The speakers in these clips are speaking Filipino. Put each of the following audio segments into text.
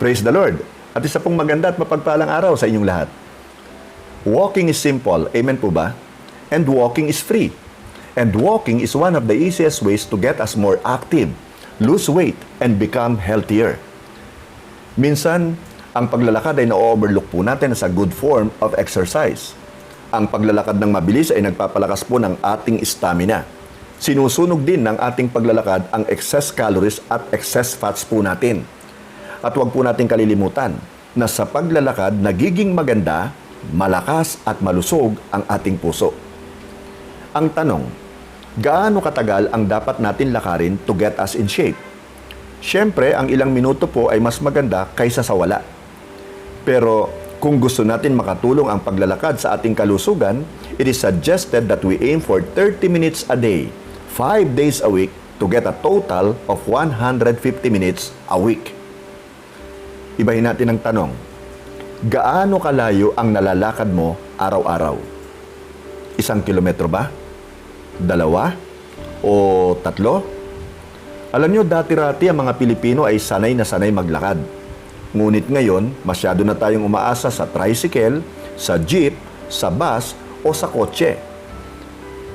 Praise the Lord! At isa pong maganda at mapagpalang araw sa inyong lahat. Walking is simple, amen po ba? And walking is free. And walking is one of the easiest ways to get us more active, lose weight, and become healthier. Minsan, ang paglalakad ay na-overlook po natin sa good form of exercise. Ang paglalakad ng mabilis ay nagpapalakas po ng ating stamina. Sinusunog din ng ating paglalakad ang excess calories at excess fats po natin. At huwag po natin kalilimutan na sa paglalakad nagiging maganda, malakas at malusog ang ating puso. Ang tanong, gaano katagal ang dapat natin lakarin to get us in shape? Siyempre, ang ilang minuto po ay mas maganda kaysa sa wala. Pero kung gusto natin makatulong ang paglalakad sa ating kalusugan, it is suggested that we aim for 30 minutes a day, 5 days a week, to get a total of 150 minutes a week. Ibahin natin ang tanong, gaano kalayo ang nalalakad mo araw-araw? 1 kilometro ba? 2? O 3? Alam nyo, dati-rati ang mga Pilipino ay sanay na sanay maglakad. Ngunit ngayon, masyado na tayong umaasa sa tricycle, sa jeep, sa bus, o sa kotse.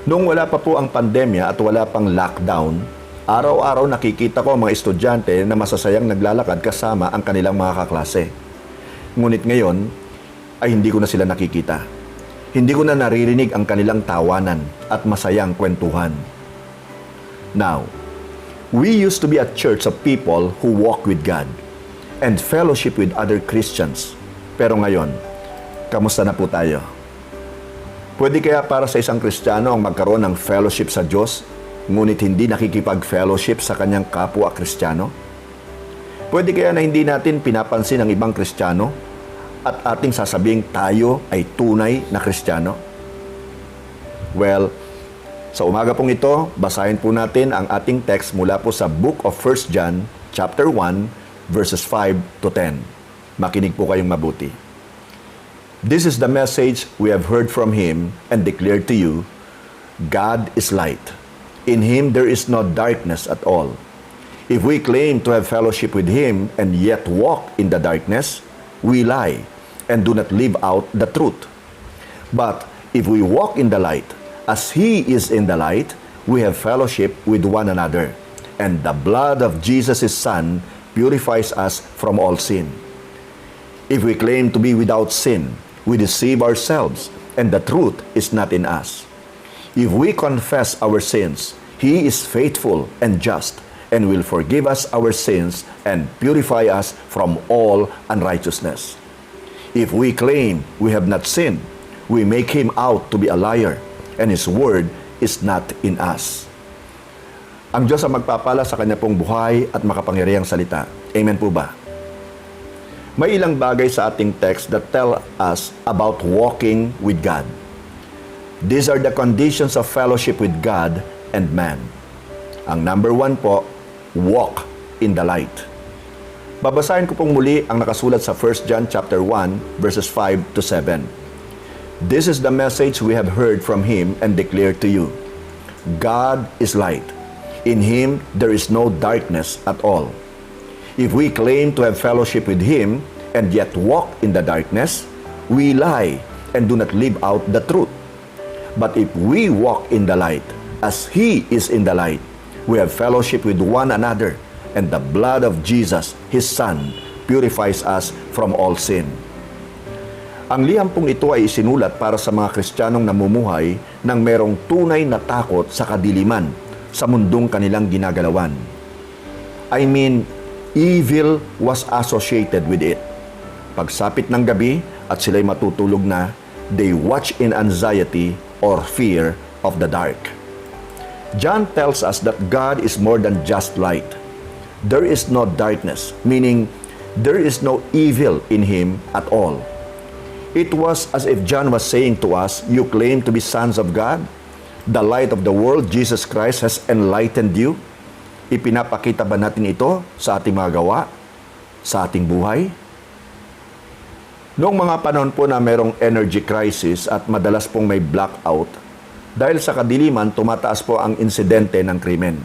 Noong wala pa po ang pandemya at wala pang lockdown, araw-araw nakikita ko ang mga estudyante na masasayang naglalakad kasama ang kanilang mga kaklase. Ngunit ngayon, ay hindi ko na sila nakikita. Hindi ko na naririnig ang kanilang tawanan at masayang kwentuhan. Now, we used to be a church of people who walk with God and fellowship with other Christians. Pero ngayon, kamusta na po tayo? Pwede kaya para sa isang Kristiyano ang magkaroon ng fellowship sa Diyos, ngunit hindi nakikipag-fellowship sa kanyang kapwa Kristiyano? Pwede kaya na hindi natin pinapansin ang ibang Kristiyano at ating sasabing tayo ay tunay na Kristiyano? Well, sa umaga pong ito, basahin po natin ang ating text mula po sa Book of 1 John, chapter 1, verses 5 to 10. Makinig po kayong mabuti. This is the message we have heard from Him and declared to you, God is light. In Him there is no darkness at all. If we claim to have fellowship with Him and yet walk in the darkness, we lie and do not live out the truth. But if we walk in the light, as He is in the light, we have fellowship with one another, and the blood of Jesus His Son purifies us from all sin. If we claim to be without sin, we deceive ourselves, and the truth is not in us. If we confess our sins, He is faithful and just, and will forgive us our sins and purify us from all unrighteousness. If we claim we have not sinned, we make Him out to be a liar, and His word is not in us. Ang Diyos ang magpapala sa Kanya pong buhay at makapangyarihang salita. Amen po ba? May ilang bagay sa ating text that tell us about walking with God. These are the conditions of fellowship with God and man. Ang number 1 po, walk in the light. Babasahin ko pong muli ang nakasulat sa 1 John chapter 1 verses 5 to 7. This is the message we have heard from Him and declared to you. God is light. In Him there is no darkness at all. If we claim to have fellowship with Him and yet walk in the darkness, we lie and do not live out the truth. But if we walk in the light, as He is in the light, we have fellowship with one another, and the blood of Jesus, His Son, purifies us from all sin. Ang liham pong ito ay isinulat para sa mga Kristiyanong namumuhay ng merong tunay na takot sa kadiliman sa mundong kanilang ginagalawan. I mean, evil was associated with it. Pagsapit ng gabi at sila'y matutulog na, they watch in anxiety or fear of the dark. John tells us that God is more than just light. There is no darkness, meaning there is no evil in Him at all. It was as if John was saying to us, you claim to be sons of God? The light of the world, Jesus Christ, has enlightened you? Ipinapakita ba natin ito sa ating mga gawa, sa ating buhay? Noong mga panahon po na merong energy crisis at madalas pong may blackout, dahil sa kadiliman, tumataas po ang insidente ng krimen.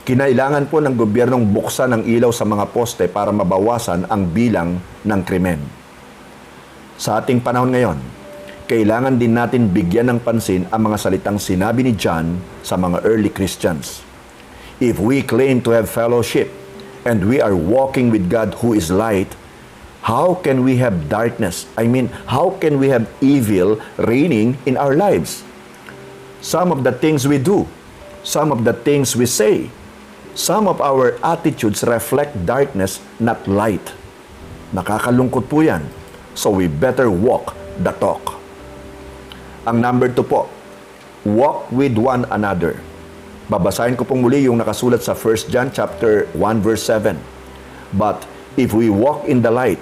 Kinailangan po ng gobyernong buksan ang ilaw sa mga poste para mabawasan ang bilang ng krimen. Sa ating panahon ngayon, kailangan din natin bigyan ng pansin ang mga salitang sinabi ni John sa mga early Christians. If we claim to have fellowship and we are walking with God who is light, how can we have darkness? How can we have evil reigning in our lives? Some of the things we do, some of the things we say, some of our attitudes reflect darkness, not light. Nakakalungkot po yan. So we better walk the talk. Ang number 2 po, walk with one another. Babasahin ko pong muli yung nakasulat sa 1 John chapter 1 verse 7. But if we walk in the light,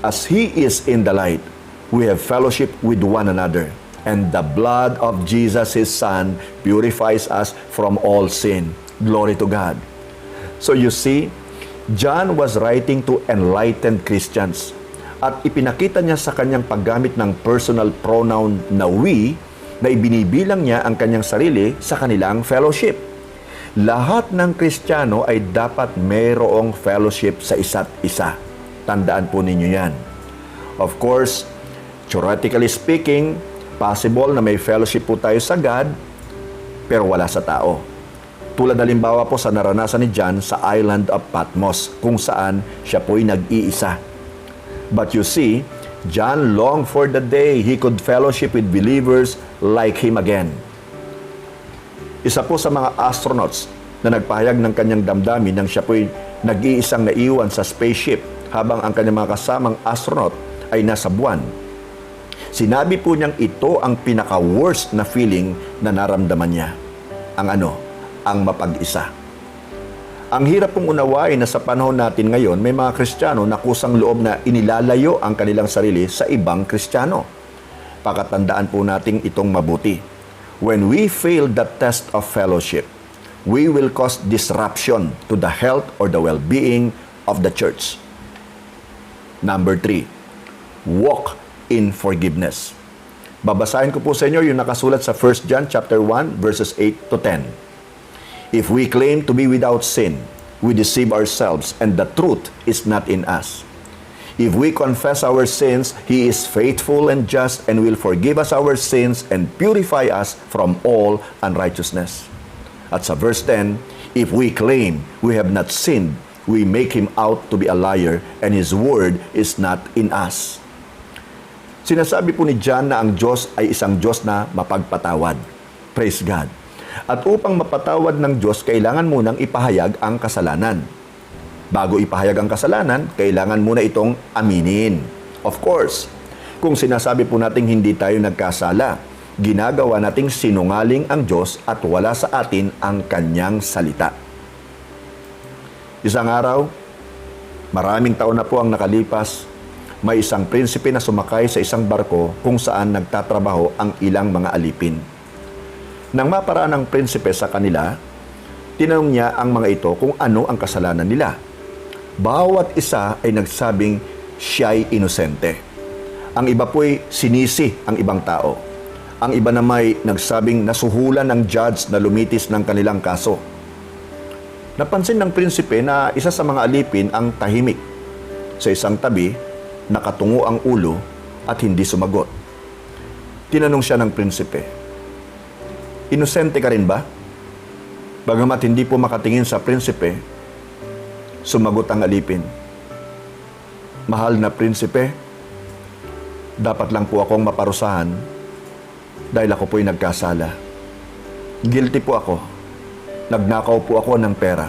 as He is in the light, we have fellowship with one another. And the blood of Jesus, His Son, purifies us from all sin. Glory to God. So you see, John was writing to enlightened Christians. At ipinakita niya sa kanyang paggamit ng personal pronoun na we, na ibinibilang niya ang kanyang sarili sa kanilang fellowship. Lahat ng Kristiyano ay dapat mayroong fellowship sa isa't isa. Tandaan po ninyo yan. Of course, theoretically speaking, possible na may fellowship po tayo sa God, pero wala sa tao. Tulad halimbawa po sa naranasan ni John sa island of Patmos, kung saan siya po'y nag-iisa. But you see, John longed for the day he could fellowship with believers like him again. Isa po sa mga astronauts na nagpahayag ng kanyang damdamin nang siya po'y nag-iisang naiwan sa spaceship habang ang kanyang mga kasamang astronaut ay nasa buwan. Sinabi po niyang ito ang pinaka-worst na feeling na naramdaman niya. Ang mapag-isa. Ang hirap pong unawain na sa panahon natin ngayon, may mga Kristiyano na kusang loob na inilalayo ang kanilang sarili sa ibang Kristiyano. Pakatandaan po nating itong mabuti. When we fail the test of fellowship, we will cause disruption to the health or the well-being of the church. Number 3, walk in forgiveness. Babasahin ko po sa inyo yung nakasulat sa 1 John chapter 1 verses 8 to 10. If we claim to be without sin, we deceive ourselves and the truth is not in us. If we confess our sins, He is faithful and just and will forgive us our sins and purify us from all unrighteousness. At sa verse 10, if we claim we have not sinned, we make Him out to be a liar and His word is not in us. Sinasabi po ni John na ang Diyos ay isang Diyos na mapagpatawad. Praise God. At upang mapatawad ng Diyos, kailangan munang ipahayag ang kasalanan. Bago ipahayag ang kasalanan, kailangan muna itong aminin. Of course, kung sinasabi po nating hindi tayo nagkasala, ginagawa nating sinungaling ang Diyos at wala sa atin ang Kanyang salita. Isang araw, maraming taon na po ang nakalipas, may isang prinsipe na sumakay sa isang barko kung saan nagtatrabaho ang ilang mga alipin. Nang maparaan ang prinsipe sa kanila, tinanong niya ang mga ito kung ano ang kasalanan nila. Bawat isa ay nagsabing siya'y inosente. Ang iba po'y sinisi ang ibang tao. Ang iba namay nagsabing nasuhulan ng judge na lumitis ng kanilang kaso. Napansin ng prinsipe na isa sa mga alipin ang tahimik. Sa isang tabi, nakatungo ang ulo at hindi sumagot. Tinanong siya ng prinsipe, inosente ka rin ba? Bagamat hindi po makatingin sa prinsipe, sumagot ang alipin, mahal na prinsipe, dapat lang po akong maparusahan dahil ako po'y nagkasala. Guilty po ako. Nagnakaw po ako ng pera.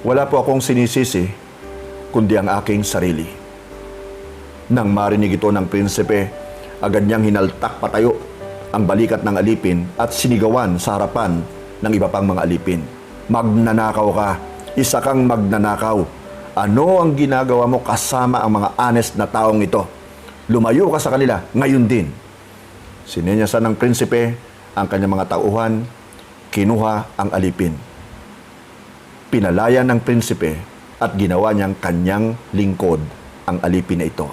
Wala po akong sinisisi, kundi ang aking sarili. Nang marinig ito ng prinsipe, agad niyang hinaltak patayo ang balikat ng alipin at sinigawan sa harapan ng iba pang mga alipin. Magnanakaw ka, isa kang magnanakaw. Ano ang ginagawa mo kasama ang mga honest na taong ito? Lumayo ka sa kanila, ngayon din. Sinenyasan ng prinsipe ang kanyang mga tauhan, kinuha ang alipin. Pinalaya ng prinsipe at ginawa niyang kanyang lingkod ang alipin na ito.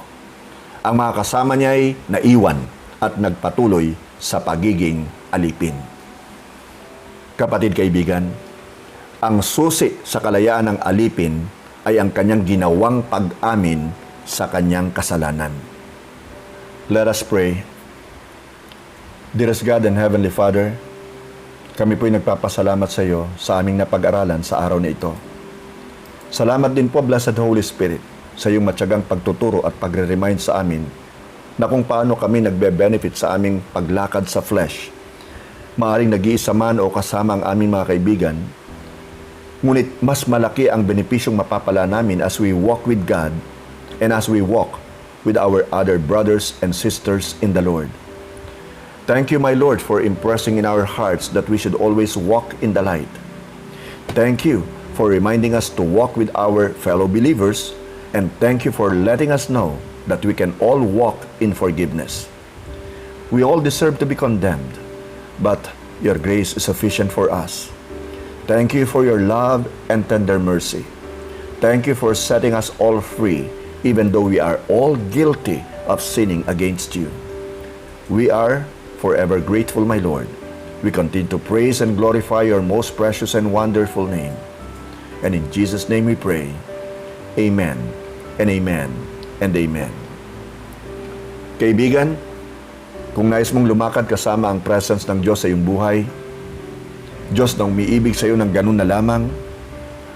Ang mga kasama niya ay naiwan at nagpatuloy sa pagiging alipin. Kapatid kaibigan, Ang susi sa kalayaan ng alipin ay ang kanyang ginawang pag-amin sa kanyang kasalanan. Let us pray. Dearest God and Heavenly Father, kami po'y nagpapasalamat sa iyo sa aming napag-aralan sa araw na ito. Salamat din po, Blessed Holy Spirit, sa iyong matyagang pagtuturo at pagre-remind sa amin na kung paano kami nagbe-benefit sa aming paglakad sa flesh. Maaring nag-iisa man o kasama ang aming mga kaibigan, ngunit mas malaki ang benepisyong mapapala namin as we walk with God and as we walk with our other brothers and sisters in the Lord. Thank you, my Lord, for impressing in our hearts that we should always walk in the light. Thank you for reminding us to walk with our fellow believers, and thank you for letting us know that we can all walk in forgiveness. We all deserve to be condemned, but your grace is sufficient for us. Thank you for your love and tender mercy. Thank you for setting us all free, even though we are all guilty of sinning against you. We are forever grateful, my Lord. We continue to praise and glorify your most precious and wonderful name. And in Jesus' name we pray. Amen and amen and amen. Kaibigan, kung nais mong lumakad kasama ang presence ng Diyos sa iyong buhay, Diyos na umiibig sa iyo ng ganun na lamang,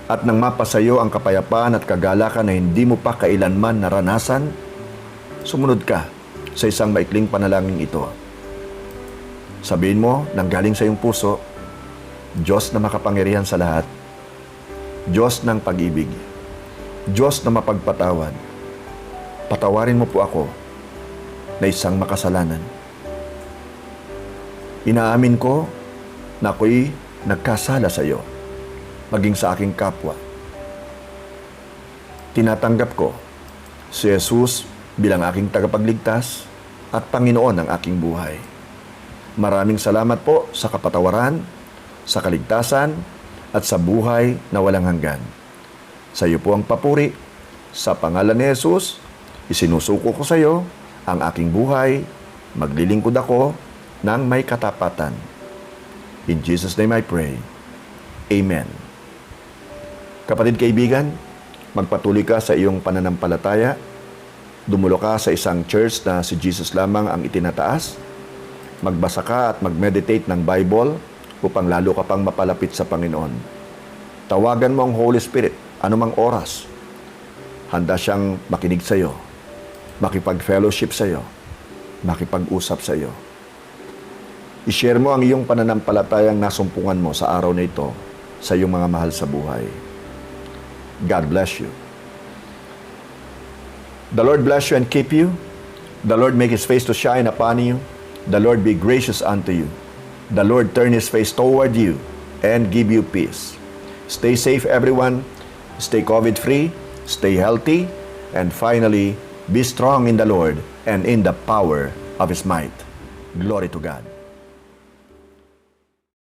at nang mapasa iyo ang kapayapaan at kagalakan na hindi mo pa kailanman naranasan, sumunod ka sa isang maikling panalangin ito. Sabihin mo nang galing sa iyong puso, Diyos na makapangyarihan sa lahat, Diyos ng pag-ibig, Diyos na mapagpatawad, patawarin mo po ako na isang makasalanan. Inaamin ko na ako'y nagkasala sa iyo, maging sa aking kapwa. Tinatanggap ko si Jesus bilang aking tagapagligtas at Panginoon ng aking buhay. Maraming salamat po sa kapatawaran, sa kaligtasan, at sa buhay na walang hanggan. Sa iyo po ang papuri. Sa pangalan ni Jesus, isinusuko ko sa iyo ang aking buhay, maglilingkod ako ng may katapatan. In Jesus' name I pray. Amen. Kapatid kaibigan, magpatuloy ka sa iyong pananampalataya. Dumulo ka sa isang church na si Jesus lamang ang itinataas. Magbasa ka at mag-meditate ng Bible upang lalo ka pang mapalapit sa Panginoon. Tawagan mo ang Holy Spirit anumang oras. Handa siyang makinig sa iyo, makipag-fellowship sa iyo, makipag-usap sa iyo. I-share mo ang iyong pananampalatayang nasumpungan mo sa araw na ito sa iyong mga mahal sa buhay. God bless you. The Lord bless you and keep you. The Lord make His face to shine upon you. The Lord be gracious unto you. The Lord turn His face toward you and give you peace. Stay safe, everyone. Stay COVID-free. Stay healthy. And finally, be strong in the Lord and in the power of His might. Glory to God.